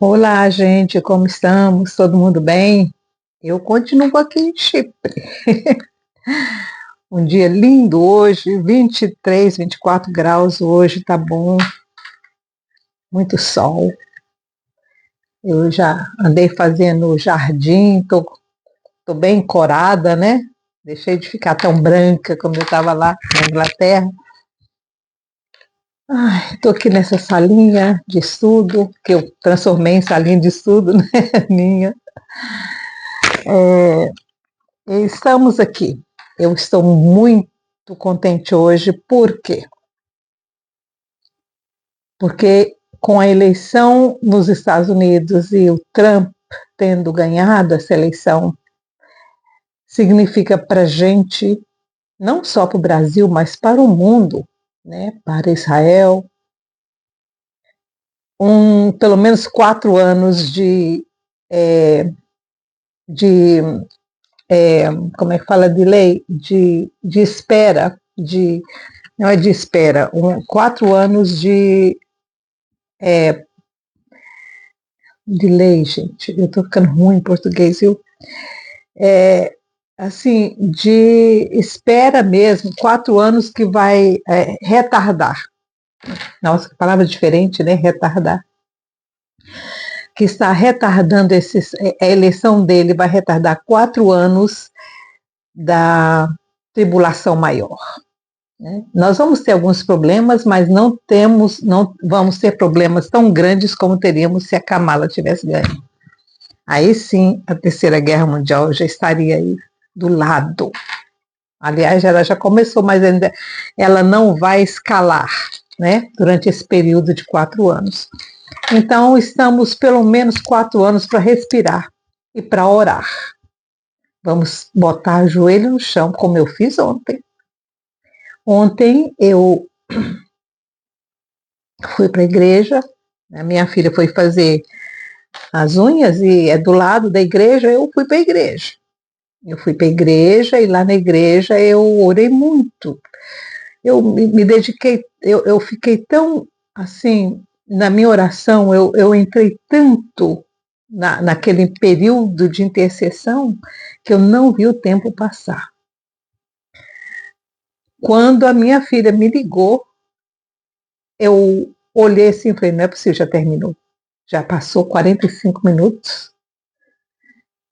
Olá, gente, como estamos? Todo mundo bem? Eu continuo aqui em Chipre. Um dia lindo hoje, 23, 24 graus hoje, tá bom, muito sol. Eu já andei fazendo jardim, tô bem corada, né? Deixei de ficar tão branca como eu estava lá na Inglaterra. Ai, tô aqui nessa salinha de estudo, que eu transformei em salinha de estudo, né? Minha. Estamos aqui. Eu estou muito contente hoje, por quê? Porque com a eleição nos Estados Unidos e o Trump tendo ganhado essa eleição, significa para a gente, não só para o Brasil, mas para o mundo, né? Para Israel, pelo menos 4 anos de como é que fala, de lei, de espera, não é de espera, 4 anos de lei, gente. Eu estou ficando ruim em português, viu? Assim, de espera mesmo, 4 anos que vai retardar. Nossa, que palavra diferente, né? Retardar. Que está retardando a eleição dele vai retardar 4 anos da tribulação maior. Né? Nós vamos ter alguns problemas, mas não vamos ter problemas tão grandes como teríamos se a Kamala tivesse ganho. Aí sim, a Terceira Guerra Mundial já estaria aí do lado. Aliás, ela já começou, mas ainda ela não vai escalar, né? Durante esse período de 4 anos. Então, estamos pelo menos 4 anos para respirar e para orar. Vamos botar o joelho no chão, como eu fiz ontem. Ontem eu fui para a igreja, a minha filha foi fazer as unhas e é do lado da igreja, eu fui para a igreja. Eu fui para a igreja e lá na igreja eu orei muito. Eu me dediquei, eu fiquei tão assim, na minha oração, eu entrei tanto naquele período de intercessão que eu não vi o tempo passar. Quando a minha filha me ligou, eu olhei assim e falei, não é possível, já terminou. Já passou 45 minutos.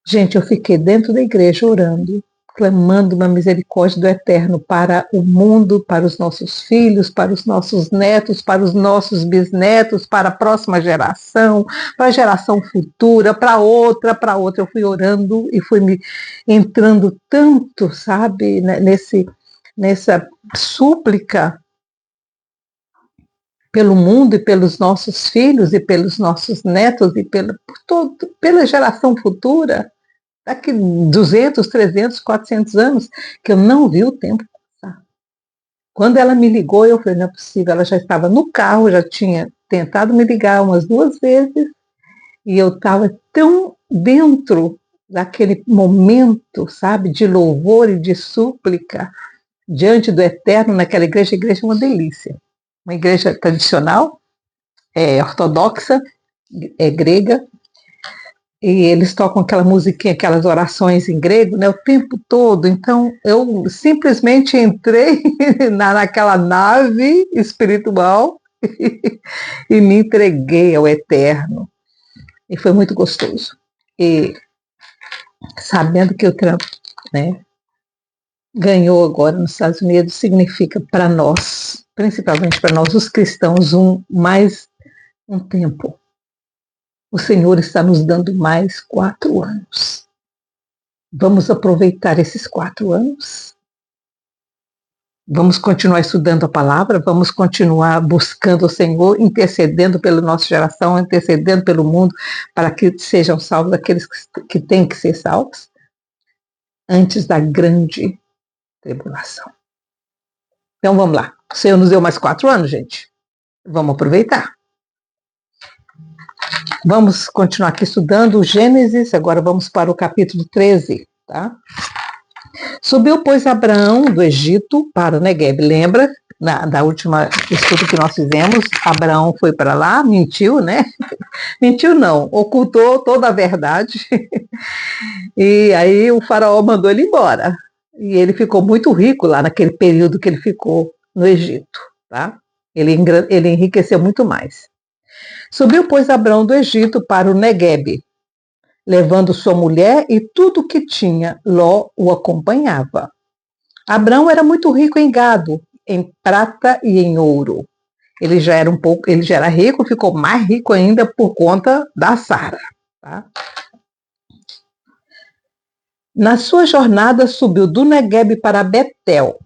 Gente, eu fiquei dentro da igreja orando, clamando uma misericórdia do Eterno para o mundo, para os nossos filhos, para os nossos netos, para os nossos bisnetos, para a próxima geração, para a geração futura, para outra. Eu fui orando e fui me entrando tanto, sabe, nessa súplica pelo mundo e pelos nossos filhos e pelos nossos netos e pela geração futura, daqui 200, 300, 400 anos, que eu não vi o tempo passar. Quando ela me ligou, eu falei, não é possível, ela já estava no carro, já tinha tentado me ligar umas 2 vezes, e eu estava tão dentro daquele momento, sabe, de louvor e de súplica, diante do Eterno, naquela igreja. A igreja é uma delícia. Uma igreja tradicional, ortodoxa, grega, e eles tocam aquela musiquinha, aquelas orações em grego, né, o tempo todo. Então, eu simplesmente entrei naquela nave espiritual e me entreguei ao Eterno. E foi muito gostoso. E sabendo que o Trump, né, ganhou agora nos Estados Unidos, significa para nós, principalmente para nós, os cristãos, mais um tempo. O Senhor está nos dando mais 4 anos. Vamos aproveitar esses 4 anos? Vamos continuar estudando a palavra, vamos continuar buscando o Senhor, intercedendo pela nossa geração, intercedendo pelo mundo, para que sejam salvos aqueles que têm que ser salvos, antes da grande tribulação. Então vamos lá. O Senhor nos deu mais 4 anos, gente. Vamos aproveitar. Vamos continuar aqui estudando o Gênesis, agora vamos para o capítulo 13, tá? Subiu, pois, Abraão do Egito para o Negueb. Lembra da última estudo que nós fizemos, Abraão foi para lá, mentiu, né? Mentiu não, ocultou toda a verdade. E aí o faraó mandou ele embora. E ele ficou muito rico lá naquele período que ele ficou no Egito, tá? Ele enriqueceu muito mais. Subiu, pois, Abraão do Egito para o Neguebe, levando sua mulher e tudo o que tinha. Ló o acompanhava. Abraão era muito rico em gado, em prata e em ouro. Ele já era rico, ficou mais rico ainda por conta da Sara, tá? Na sua jornada subiu do Neguebe para Betel,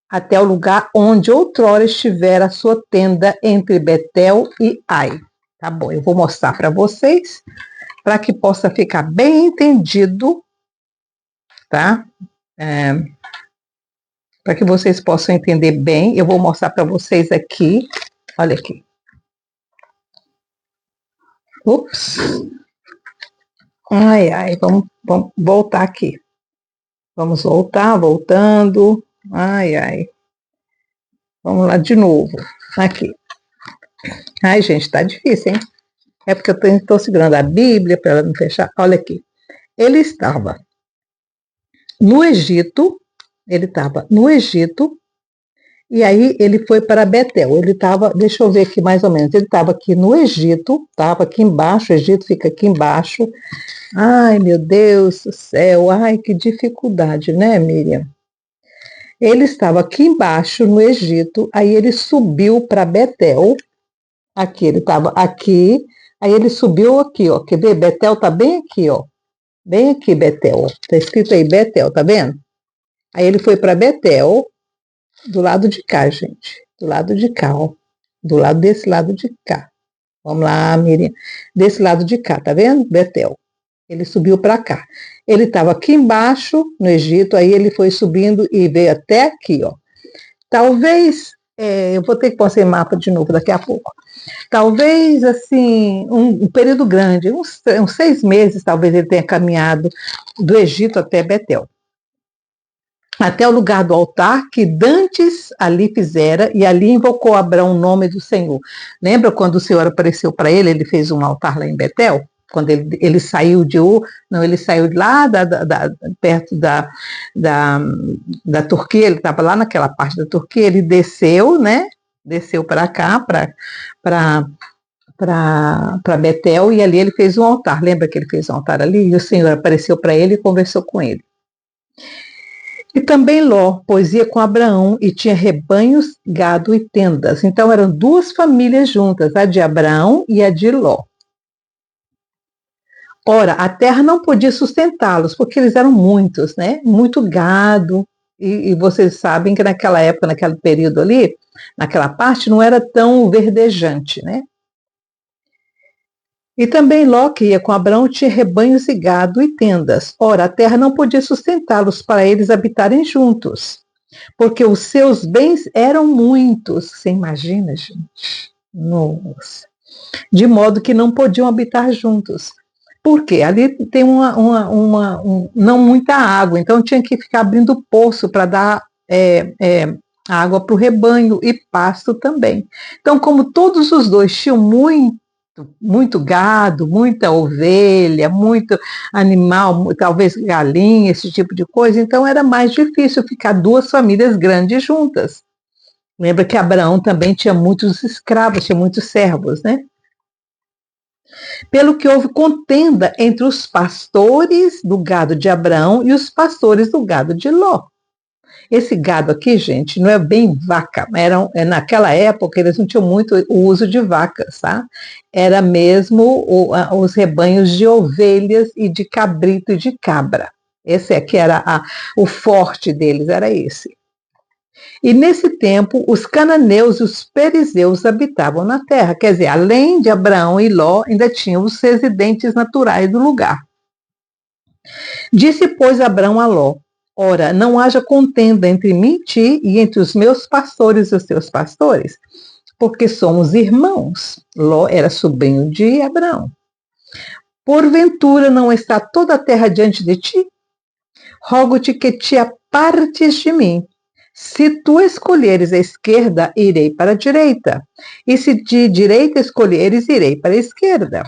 até o lugar onde outrora estivera a sua tenda entre Betel e Ai. Tá bom, eu vou mostrar para vocês, para que possa ficar bem entendido, tá? Para que vocês possam entender bem, eu vou mostrar para vocês aqui. Olha aqui. Ups. Ai, vamos voltar aqui. Vamos voltando. Ai. Vamos lá de novo. Aqui. Ai, gente, tá difícil, hein? É porque eu estou segurando a Bíblia para ela não fechar. Olha aqui. Ele estava no Egito, e aí ele foi para Betel. Ele estava, deixa eu ver aqui mais ou menos, ele estava aqui no Egito, estava aqui embaixo, o Egito fica aqui embaixo. Ai, meu Deus do céu, ai, que dificuldade, né, Miriam? Ele estava aqui embaixo no Egito, aí ele subiu para Betel. Aqui, ele estava aqui, aí ele subiu aqui, ó. Quer ver? Betel tá bem aqui, ó. Bem aqui, Betel. Tá escrito aí Betel, tá vendo? Aí ele foi para Betel, do lado de cá, gente. Do lado de cá, ó. Desse lado de cá. Vamos lá, Miriam. Desse lado de cá, tá vendo? Betel. Ele subiu para cá. Ele estava aqui embaixo, no Egito, aí ele foi subindo e veio até aqui, ó. Talvez, eu vou ter que pôr esse mapa de novo daqui a pouco. Talvez, assim, um período grande, uns 6 meses, talvez ele tenha caminhado do Egito até Betel. Até o lugar do altar que dantes ali fizera, e ali invocou Abraão o nome do Senhor. Lembra quando o Senhor apareceu para ele, ele fez um altar lá em Betel? Quando ele saiu de ele saiu de lá perto da Turquia, ele estava lá naquela parte da Turquia, ele desceu, né? Desceu para cá, para Betel, e ali ele fez um altar. Lembra que ele fez um altar ali? E o Senhor apareceu para ele e conversou com ele. E também Ló, pois ia com Abraão e tinha rebanhos, gado e tendas. Então eram 2 famílias juntas, a de Abraão e a de Ló. Ora, a terra não podia sustentá-los, porque eles eram muitos, né? Muito gado. E vocês sabem que naquela época, naquele período ali, naquela parte, não era tão verdejante, né? E também Ló, que ia com Abraão, tinha rebanhos e gado e tendas. Ora, a terra não podia sustentá-los para eles habitarem juntos, porque os seus bens eram muitos. Você imagina, gente? Nossa. De modo que não podiam habitar juntos. Por quê? Ali tem não muita água, então tinha que ficar abrindo poço para dar água para o rebanho e pasto também. Então, como todos os dois tinham muito gado, muita ovelha, muito animal, talvez galinha, esse tipo de coisa, então era mais difícil ficar 2 famílias grandes juntas. Lembra que Abraão também tinha muitos escravos, tinha muitos servos, né? Pelo que houve contenda entre os pastores do gado de Abraão e os pastores do gado de Ló. Esse gado aqui, gente, não é bem vaca. Naquela época, eles não tinham muito o uso de vacas, tá? Era mesmo os rebanhos de ovelhas e de cabrito e de cabra. Esse aqui era o forte deles, era esse. E nesse tempo, os cananeus e os perizeus habitavam na terra. Quer dizer, além de Abraão e Ló, ainda tinham os residentes naturais do lugar. Disse, pois, Abraão a Ló: ora, não haja contenda entre mim e ti, e entre os meus pastores e os teus pastores, porque somos irmãos. Ló era sobrinho de Abraão. Porventura não está toda a terra diante de ti? Rogo-te que te apartes de mim. Se tu escolheres a esquerda, irei para a direita, e se de direita escolheres, irei para a esquerda.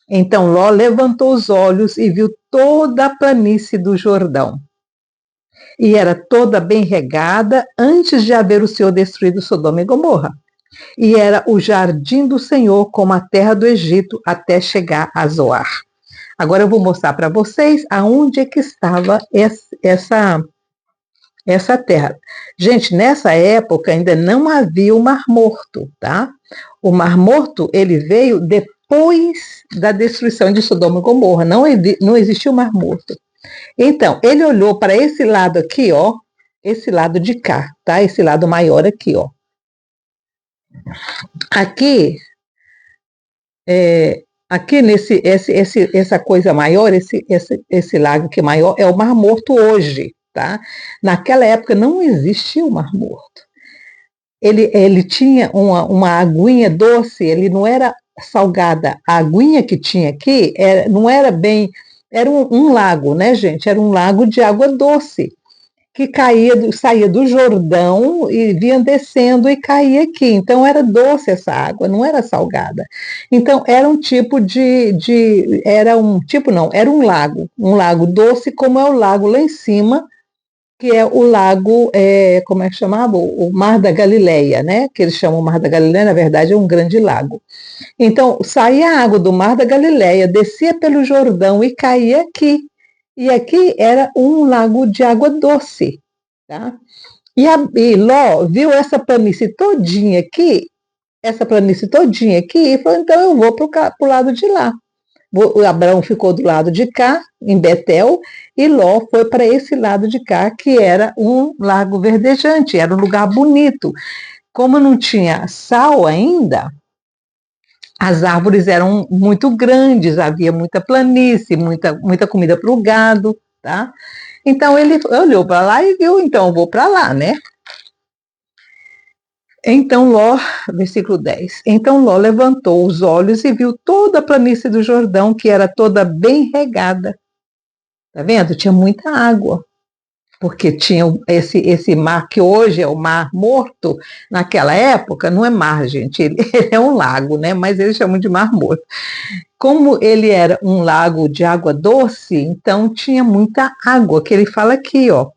Então Ló levantou os olhos e viu toda a planície do Jordão. E era toda bem regada antes de haver o Senhor destruído Sodoma e Gomorra. E era o jardim do Senhor como a terra do Egito até chegar a Zoar. Agora eu vou mostrar para vocês aonde é que estava essa terra. Gente, nessa época ainda não havia o Mar Morto, tá? O Mar Morto, ele veio depois da destruição de Sodoma e Gomorra, não existia o Mar Morto. Então, ele olhou para esse lado aqui, ó, esse lado de cá, tá? Esse lado maior aqui, ó. Aqui, aqui essa coisa maior, esse lago aqui maior, é o Mar Morto hoje, tá? Naquela época não existia o Mar Morto. Ele tinha uma aguinha doce, ele não era salgada. A aguinha que tinha aqui não era bem... Era um lago, né, gente? Era um lago de água doce, que saía do Jordão e vinha descendo e caía aqui. Então era doce essa água, não era salgada. Então era um tipo era um lago doce, como é o lago lá em cima, que é o lago, como é que chamava? O Mar da Galileia, né? Que eles chamam Mar da Galileia, na verdade é um grande lago. Então, saía a água do Mar da Galileia, descia pelo Jordão e caía aqui. E aqui era um lago de água doce, tá? E Ló viu essa planície todinha aqui, e falou, então eu vou para o lado de lá. O Abraão ficou do lado de cá, em Betel, e Ló foi para esse lado de cá, que era um lago verdejante, era um lugar bonito. Como não tinha sal ainda, as árvores eram muito grandes, havia muita planície, muita comida para o gado, tá? Então ele olhou para lá e viu, então eu vou para lá, né? Então Ló, versículo 10, então Ló levantou os olhos e viu toda a planície do Jordão, que era toda bem regada. Tá vendo? Tinha muita água, porque tinha esse mar que hoje é o Mar Morto. Naquela época não é mar, gente, ele é um lago, né? Mas eles chamam de Mar Morto. Como ele era um lago de água doce, então tinha muita água, que ele fala aqui, ó,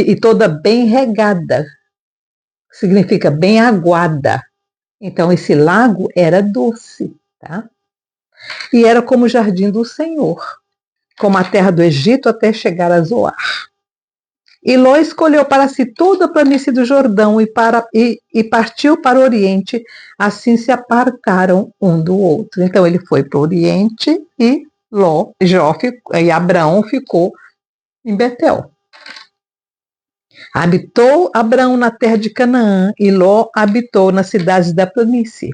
e toda bem regada, significa bem aguada. Então esse lago era doce, tá? E era como o jardim do Senhor, como a terra do Egito até chegar a Zoar. E Ló escolheu para si toda a planície do Jordão e partiu para o Oriente, assim se apartaram um do outro. Então ele foi para o Oriente e Abraão ficou em Betel. Habitou Abraão na terra de Canaã e Ló habitou nas cidades da planície.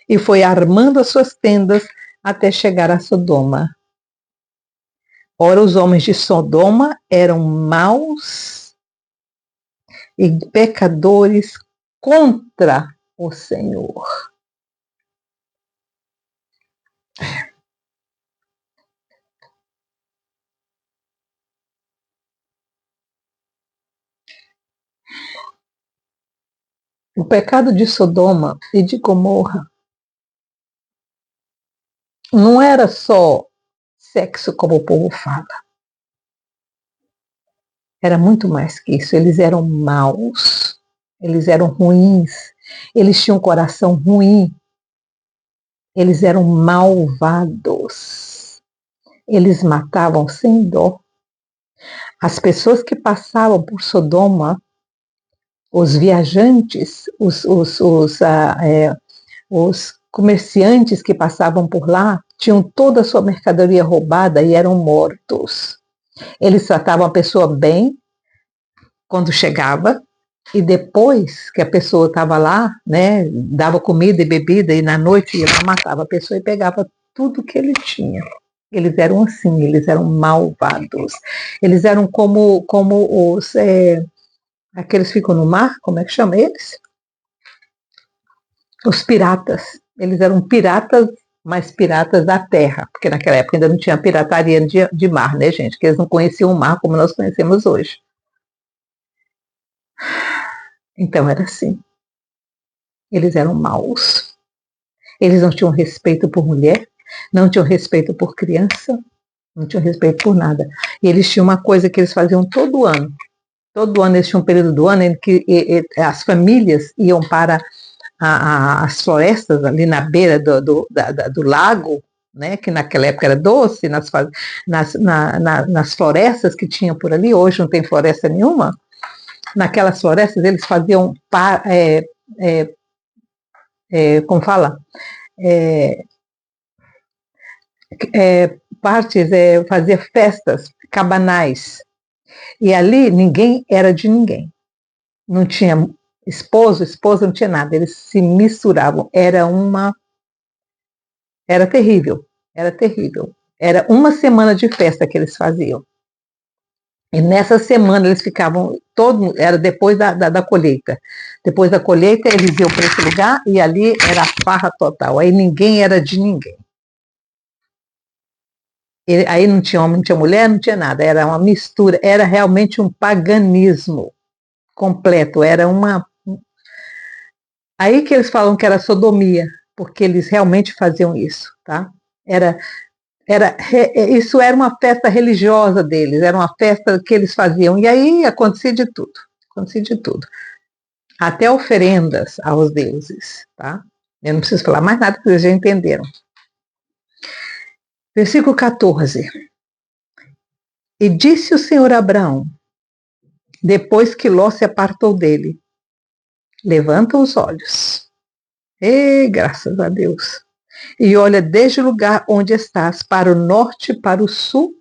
E foi armando as suas tendas até chegar a Sodoma. Ora, os homens de Sodoma eram maus e pecadores contra o Senhor. O pecado de Sodoma e de Gomorra não era só sexo, como o povo fala. Era muito mais que isso. Eles eram maus, eles eram ruins, eles tinham um coração ruim, eles eram malvados, eles matavam sem dó. As pessoas que passavam por Sodoma, os viajantes, os comerciantes que passavam por lá, tinham toda a sua mercadoria roubada e eram mortos. Eles tratavam a pessoa bem quando chegava, e depois que a pessoa estava lá, né, dava comida e bebida, e na noite ia lá, matava a pessoa e pegava tudo que ele tinha. Eles eram assim, eles eram malvados. Eles eram como os... aqueles que ficam no mar, como é que chama eles? Os piratas. Eles eram piratas, mas piratas da terra, porque naquela época ainda não tinha pirataria de mar, né, gente? Que eles não conheciam o mar como nós conhecemos hoje. Então era assim. Eles eram maus. Eles não tinham respeito por mulher, não tinham respeito por criança, não tinham respeito por nada. E eles tinham uma coisa que eles faziam todo ano. Todo ano eles tinham um período do ano em que as famílias iam para as florestas ali na beira do lago, né, que naquela época era doce, nas florestas que tinha por ali. Hoje não tem floresta nenhuma. Naquelas florestas eles faziam, como fala, partes, fazia festas cabanais. E ali ninguém era de ninguém. Não tinha esposa, não tinha nada. Eles se misturavam. Era terrível. Era terrível. Era uma semana de festa que eles faziam. E nessa semana eles ficavam, era depois da colheita. Depois da colheita eles iam para esse lugar e ali era a farra total. Aí ninguém era de ninguém. Aí não tinha homem, não tinha mulher, não tinha nada. Era uma mistura, era realmente um paganismo completo. Era uma. Aí que eles falam que era sodomia, porque eles realmente faziam isso, tá? Isso era uma festa religiosa deles, era uma festa que eles faziam. E aí acontecia de tudo, acontecia de tudo. Até oferendas aos deuses, tá? Eu não preciso falar mais nada, porque vocês já entenderam. Versículo 14. E disse o Senhor a Abraão, depois que Ló se apartou dele, levanta os olhos. E graças a Deus. E olha desde o lugar onde estás, para o norte, para o sul,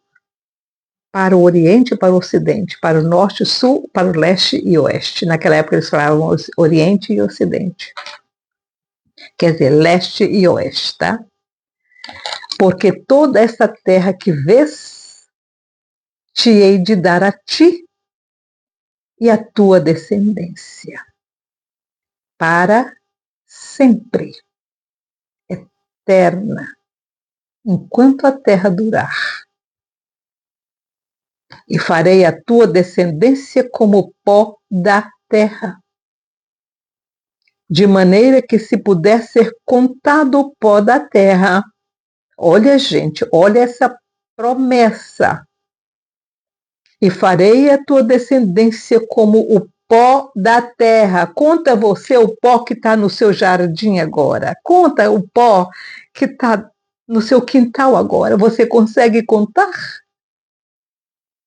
para o oriente e para o ocidente, para o norte, sul, para o leste e oeste. Naquela época eles falavam oriente e ocidente. Quer dizer, leste e oeste, tá? Porque toda essa terra que vês, te hei de dar a ti e a tua descendência, para sempre, eterna, enquanto a terra durar. E farei a tua descendência como o pó da terra, de maneira que se puder ser contado o pó da terra. Olha, gente, olha essa promessa. E farei a tua descendência como o pó da terra. Conta você o pó que está no seu jardim agora. Conta o pó que está no seu quintal agora. Você consegue contar?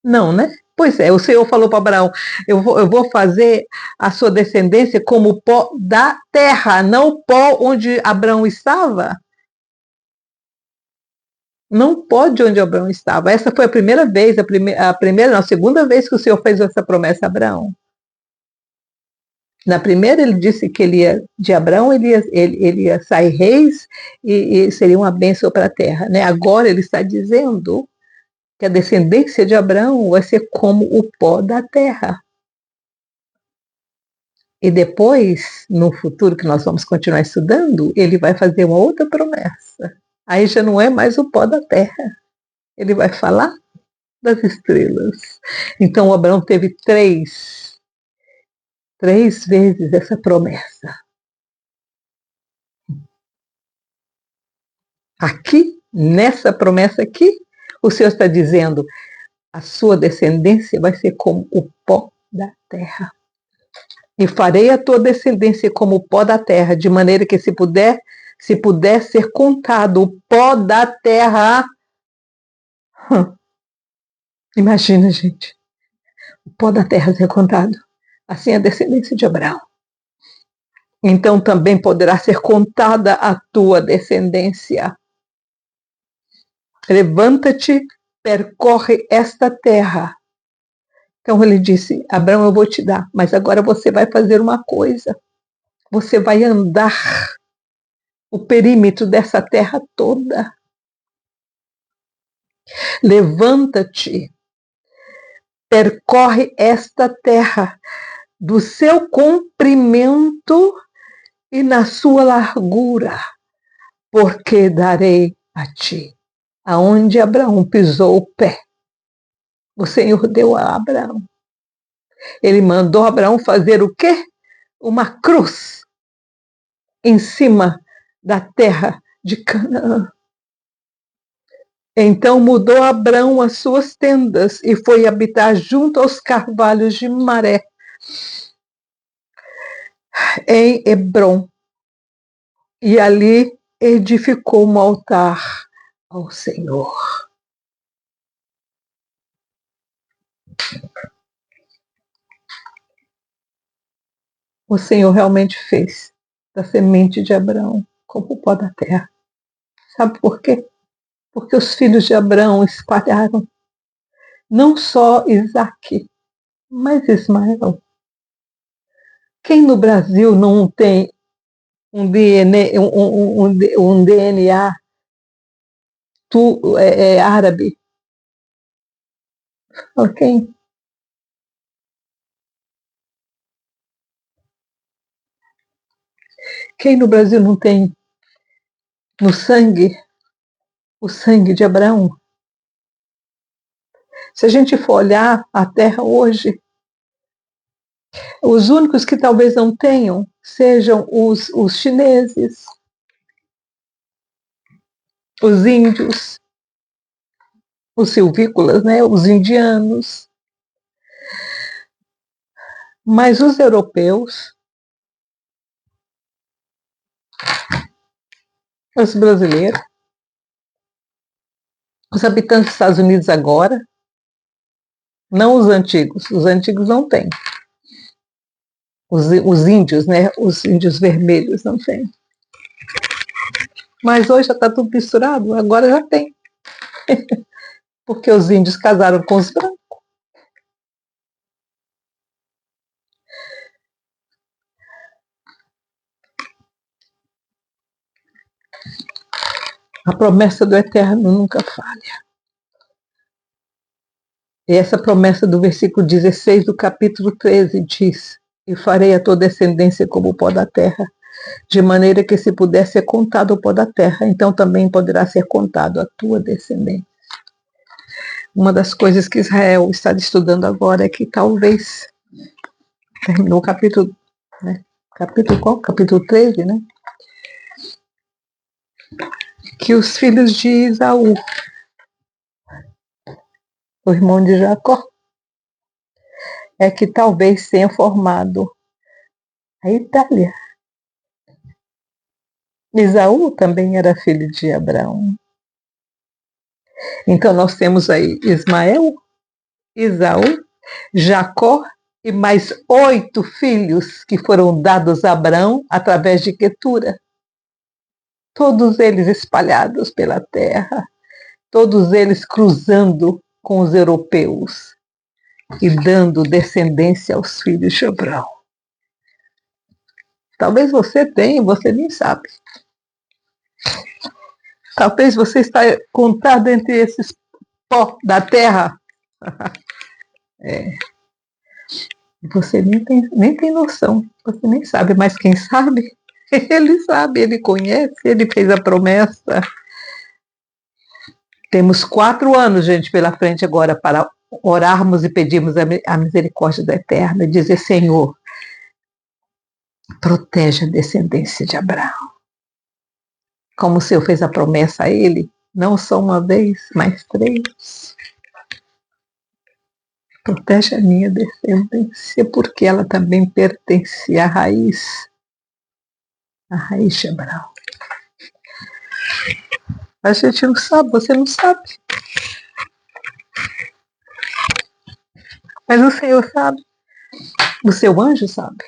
Não, né? Pois é, o Senhor falou para Abraão, eu vou fazer a sua descendência como o pó da terra, não o pó onde Abraão estava. Não pode onde Abraão estava. Essa foi a primeira vez, a segunda vez que o Senhor fez essa promessa a Abraão. Na primeira ele disse que de Abraão ele ia sair reis e seria uma bênção para a terra. Né? Agora ele está dizendo que a descendência de Abraão vai ser como o pó da terra. E depois, no futuro que nós vamos continuar estudando, ele vai fazer uma outra promessa. Aí já não é mais o pó da terra. Ele vai falar das estrelas. Então Abraão teve três vezes essa promessa. Aqui, nessa promessa aqui, o Senhor está dizendo, a sua descendência vai ser como o pó da terra. E farei a tua descendência como o pó da terra, de maneira que se puder ser contado o pó da terra. Imagina, gente, o pó da terra ser contado. Assim é a descendência de Abraão. Então também poderá ser contada a tua descendência. Levanta-te, percorre esta terra. Então ele disse, Abraão, eu vou te dar, mas agora você vai fazer uma coisa. Você vai andar o perímetro dessa terra toda. Levanta-te, percorre esta terra do seu comprimento e na sua largura, porque darei a ti. Aonde Abraão pisou o pé, o Senhor deu a Abraão. Ele mandou Abraão fazer o quê? Uma cruz em cima da terra de Canaã. Então mudou Abrão as suas tendas e foi habitar junto aos carvalhos de Maré, em Hebrom. E ali edificou um altar ao Senhor. O Senhor realmente fez da semente de Abraão como o pó da terra. Sabe por quê? Porque os filhos de Abraão espalharam não só Isaque, mas Ismael. Quem no Brasil não tem um DNA árabe? Ok? Quem no Brasil não tem no sangue o sangue de Abraão? Se a gente for olhar a terra hoje, os únicos que talvez não tenham sejam os chineses, os índios, os silvícolas, né, os indianos. Mas os europeus, os brasileiros, os habitantes dos Estados Unidos agora, não os antigos não têm. Os índios, né, os índios vermelhos não têm. Mas hoje já está tudo misturado, agora já tem. Porque os índios casaram com os brancos. A promessa do Eterno nunca falha. E essa promessa do versículo 16 do capítulo 13 diz: e farei a tua descendência como o pó da terra, de maneira que se puder ser contado o pó da terra, então também poderá ser contado a tua descendência. Uma das coisas que Israel está estudando agora é que talvez, terminou o capítulo, né? Capítulo qual? Capítulo 13, né? Que os filhos de Esaú, o irmão de Jacó, é que talvez tenha formado a Itália. Esaú também era filho de Abraão. Então nós temos aí Ismael, Esaú, Jacó e mais 8 filhos que foram dados a Abraão através de Quetura. Todos eles espalhados pela terra, todos eles cruzando com os europeus e dando descendência aos filhos de Abraão. Talvez você tenha, você nem sabe. Talvez você está contado entre esses pó da terra. Você nem tem noção, você nem sabe, mas quem sabe, ele sabe, ele conhece, ele fez a promessa. Temos 4 anos, gente, pela frente agora para orarmos e pedirmos a misericórdia do Eterno e dizer: Senhor, protege a descendência de Abraão. Como o Senhor fez a promessa a ele, não só uma vez, mas 3. Protege a minha descendência, porque ela também pertence à raiz de Abraão. A gente não sabe, você não sabe. Mas o Senhor sabe. O seu anjo sabe.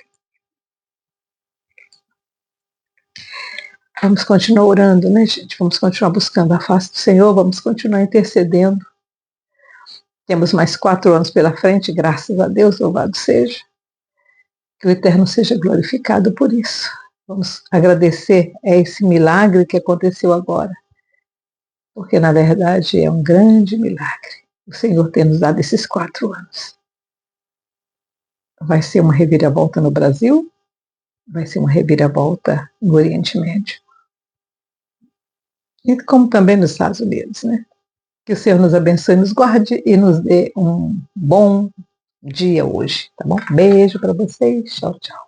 Vamos continuar orando, né, gente? Vamos continuar buscando a face do Senhor, vamos continuar intercedendo. Temos mais 4 anos pela frente, graças a Deus, louvado seja. Que o Eterno seja glorificado por isso. Vamos agradecer a esse milagre que aconteceu agora. Porque, na verdade, é um grande milagre o Senhor ter nos dado esses 4 anos. Vai ser uma reviravolta no Brasil, vai ser uma reviravolta no Oriente Médio. E como também nos Estados Unidos, né? Que o Senhor nos abençoe, nos guarde e nos dê um bom dia hoje, tá bom? Beijo para vocês, tchau, tchau.